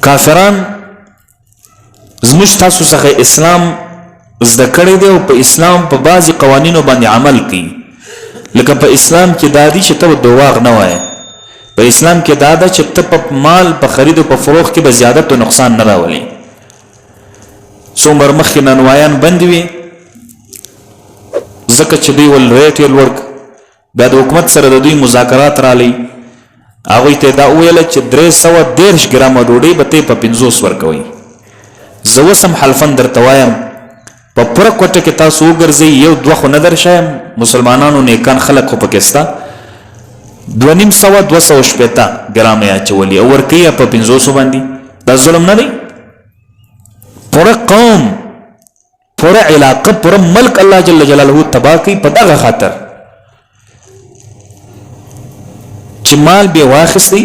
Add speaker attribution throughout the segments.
Speaker 1: کافران زموږ تاسو څخه اسلام زده کړی دی او په اسلام په بعضې قوانینو باندې عمل کوي. لکه په اسلام کې دا دي چې ته دواغ نه وایې، په اسلام کې دا ده چې ته په مال په خرید او په فروخت کې به زیادت او نقصان نه راولي. څو عمر مخکې نانوایان بند وي ځکه چې دوی ول ریټ یې لوړ، بیا د حکومت سره د دوی مذاکرات رالی، هغوی ته دا وویله چې 313 ګرامه ډوډۍ به ته په 50 ورکوئ. زه اوس هم حلفن درته وایم په پوره کوټه کې تاسو وګرځئ، یو دوه خو نه درشایم، مسلمانانو نیکان خلک خو پکې شته، 250 ګرامه یې اچولي او ورکوي په 50 باندې. دا ظلم نه دی؟ پوره قوم، پوره علاقه، پوره ملک الله جل جلاله تباه کوي په دغه خاطر چې مال به واخیستی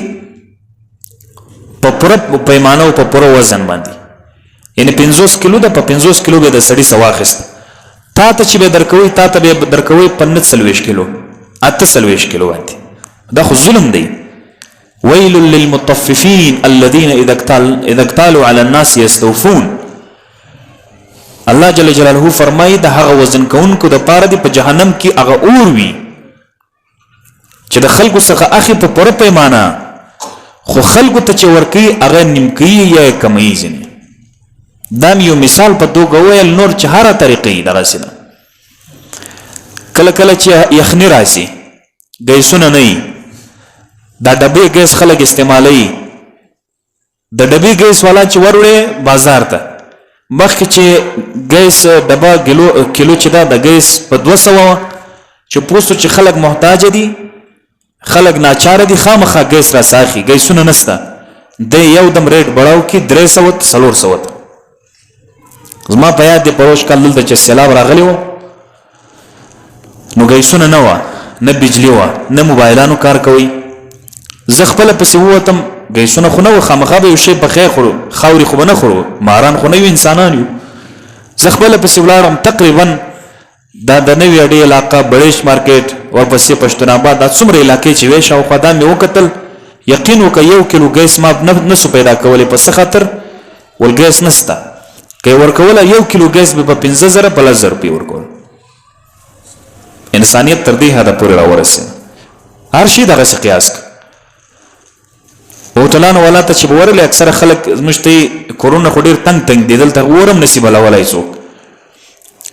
Speaker 1: په پوره پیمانه او په پوره وزن باندې، یعنی 50 کیلو ده، په 50 کیلو به د سړي څه واخیست، تا ته چې به درکوي تا ته به درکوي 45 کیلو 48 کیلو باندې. دا خو ظلم دی. ویل للمطففین الذین اذا اکتالوا علی الناس یستوفون. الله جل جلاله فرمایي د هغه وزن کوونکو د پاره دی په جهنم کې هغه اور وي چې د خلکو څخه اخی په پوره پیمانه، خو خلکو ته چې ورکوي هغه نیم کوي یا کموي. ځینې دا یو مثال په توګه ویل، نور چې هره طریقې دغسې ده. کله کله چې یخني راسي ګیسونه نه وي، دا ډبې ګیس خلک استعمالوي، د ډبې ګیس والا چې وروړې بازار ته مخکې چې ګیس ډبه کیلو چې دا د ګیس په 200 چې پوستو چې خلک محتاج دي، خلک ناچاره دي، خامخا ګیس را ساخي، ګیسونه نسته، د یو دم ریټ بړاو کې 300 400. زما په یاد دی پروش کال دلته چې سیلاب راغلی و نو ګیسونه نه وه، نه بجلی وه، نه موبایلانو کار کوي. زه خپله پسې ووتم، ګیسونه خو نه وه، خامخا به یو شی پخی خورو، خاورې خو به نه خورو، ماران خو نه یو، انسانان یو. زه خپله پسې ولاړم، تقریبا دا د نوې اډې علاقه، بړیش مارکیټ، ورپسې پښتون آباد، دا څومره علاقې چې وې شاوخوا دا مې وکتل. یقین وکړه 1 کیلو ګیس ما نسو پیدا کولی. په څه خاطر؟ ول ګیس نسته. که یې ورکوله 1 کیلو ګیس به په 15,000 په 10,000 روپۍ ورکول. انسانیت تر دې حده پورې راورسېد. هر شي دغسې قیاس کړه. هوټلانو والا ته چې به ورغلی اکثره خلک زموږ ته کورونه خو ډېر تنګ دي، دلته ورم نسي بلولی څوک،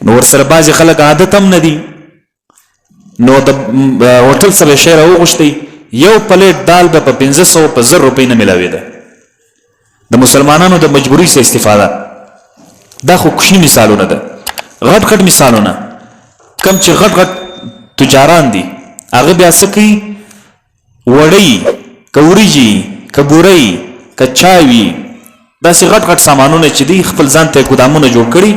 Speaker 1: نو ورسره بعضې خلک عادت هم نه دي، نو د هوټل سره شی راوغوښتی، یو پلیټ دال به په 500 په 1000 روپۍ نه میلاوېده. د مسلمانانو د مجبورۍ څخه استفاده. دا خو کوچني مثالونه ده. غټ غټ مثالونه کم چې غټ غټ تجاران دي هغه بیا څه کوي؟ وړۍ، که وریجې، که بورۍ، که چای وي، داسې غټ غټ سامانونه چې دي خپل ځان ته ګودامونه جوړ کړي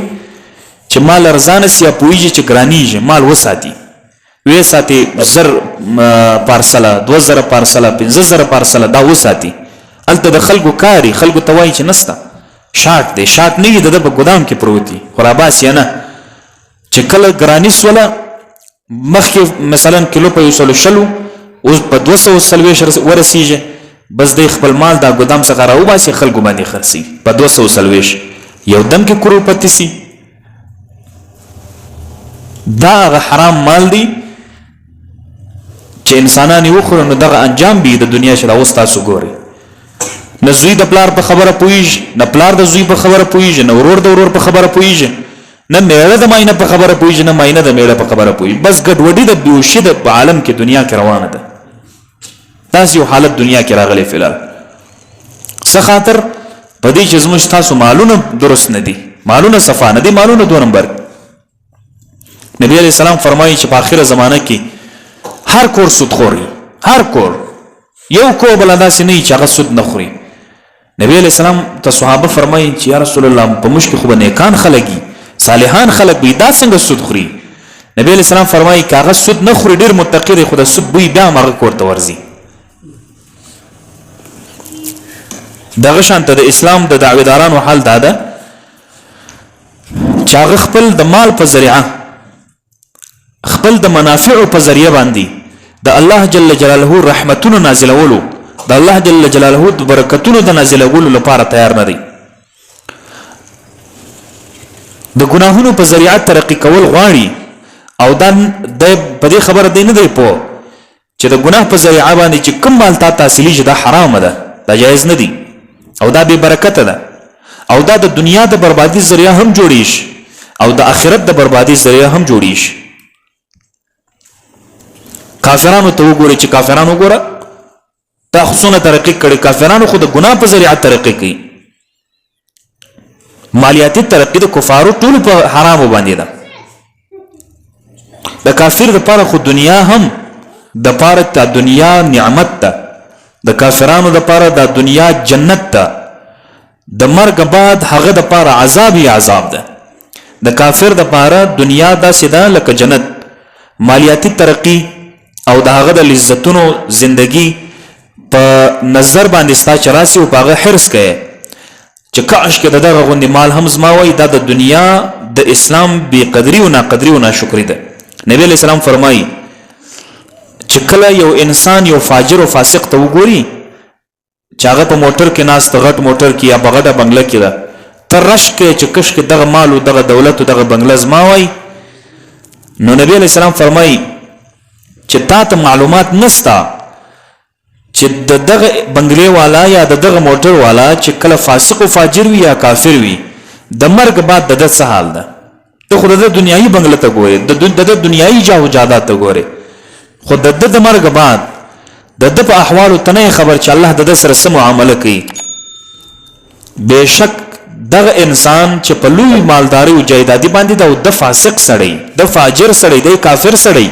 Speaker 1: چې مال ارزانه سي، یا پوهېږي چې ګرانېږي، مال وساتي، ویې ساتي 1000 پارسله، 2000 پارسله، 5000 پارسله، دا وساتي. هلته د خلکو کاري، خلکو ته وایي چې نسته، شاټ دی، شاټ نه وي، د ده په ګودام کې پروت دي، خو راباسي یې نه. چې کله ګراني سوله، مخکې مثلا کیلو په 120 اوس په 240 ورسېږي، بس دی خپل مال دا ګودام څخه راوباسي، خلکو باندې خرڅي په 240، یو دم کې کروڑپتی سي. دا هغه حرام مال دی چې انسانان یې وخوري، نو دغه انجام به د دنیا چې دا اوس تاسو ګورئ. نه زوی د پلار په خبره پوهېږي، نه پلار د زوی په خبره پوهېږي، نه ورور د ورور په خبره پوهېږي، نه میړه د ماینه په خبره پوهېږي، نه ماینه د میړه په خبره پوهېږي. بس ګډوډي د بیهوشي په عالم کې دنیا کې روانه ده. داسې یو حالت دنیا کې راغلی فلحال. څه خاطر؟ په دې چې زموږ تاسو مالونه درست نه دي، مالونه صفا نه دي، مالونه 2 نمبر. نبی علیہ السلام فرمایي چې په آخره زمانه کې هر کور سود خوري، هر کور، یو کور بل داسې نه وي چې هغه سود نه خوري. نبی علیہ السلام ته صحابه فرمایي چې یا رسول الله په موږ کې خو به نیکان خلک وي، صالحان خلک وي، دا څنګه سود خوري؟ نبی علیہ السلام فرمایي که هغه سود نه خوري ډېر متقي دی، خو د سود بوی بیا هم هغه کور ته ورځي. دغه شانته د اسلام د دعویدارانو حال دا ده چې هغه خپل د مال په ذریعه، خپل د منافعو په ذریعه باندې د الله جل جلاله رحمتونو نازلولو، د الله جل جلاله د برکتونو د نازلولو لپاره تیار نه دی. د ګناهونو په ذریعه ترقی کول غواړي او دا د په دې خبره دی نه دی پوه چې د ګناه په ذریعه باندې چې کوم مال تا تحصیلي چې دا حرام ده، دا جایز نه دی او دا بې برکته ده او دا د دنیا د بربادي ذریعه هم جوړیش او د آخرت د بربادي ذریعه هم جوړیش. کافرانو ته وګورئ چې کافرانو وګوره تا خصونه ترقی کړي، کافرانو خو د ګناه په ذریعه ترقی کوي. مالیاتي ترقی د کفارو ټول په حرامو باندې ده. د کافر لپاره خو دنیا هم د پاره د دنیا نعمت ده، د کافرانو لپاره د دنیا جنت ده، د مرګ بعد هغه د پاره عذاب یا عذاب ده. د کافر د پاره دنیا دا سیده لکه جنت، مالیاتي ترقی او د هغه د لذتونو زندگی په نظر باندې ستا چراسي او پاغه حرص کوي چې کاش کې دغه غوندي مال هم زما وای. دا د دنیا د اسلام بی قدری او ناقدری او ناشکری ده. نبی علیہ السلام فرمایي چې کله یو انسان یو فاجر او فاسق ته وګوري چې هغه په موټر کې ناست غټ موټر کې یا بغټه بنگله کې ده، تر رش کې چې کش کې دغه مال او دغه دولت او دغه بنگله زما وای، نو نبی علیہ السلام فرمایي چې تا ته معلومات نستا چې دغه بنگلې والا یا دغه موټر والا چې کله فاسق او فاجر وي یا کافر وي د مرګ بعد د څه حال ده. ته خو د دنیایي بنگله ته ګورې، د دنیایي جاهجادات ته ګورې، خو د مرګ بعد د په احوالو ته نه خبر چې الله د سره څه معامله کوي. بهشک دغه انسان چې په لوی مالداري او جایدادي باندې د فاسق سړی، د فاجر سړی، د کافر سړی،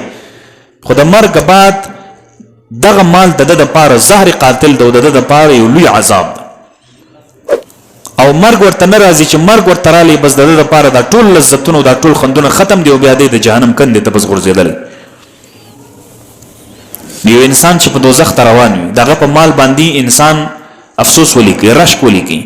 Speaker 1: خو د مرګ بعد دغه مال د پاره زهر قاتل د پاره یو لوی عذاب ده او مرګ ورته ناراضي چې مرګ ورته رالي بس د پاره د ټول لذتونو د ټول خوندونه ختم دی او بیا د جهنم کندې ته بس غورځېدل. یو انسان چې په دوزخ ته روان وي دغه په مال باندې انسان افسوس ولیکي، رشک ولیکي.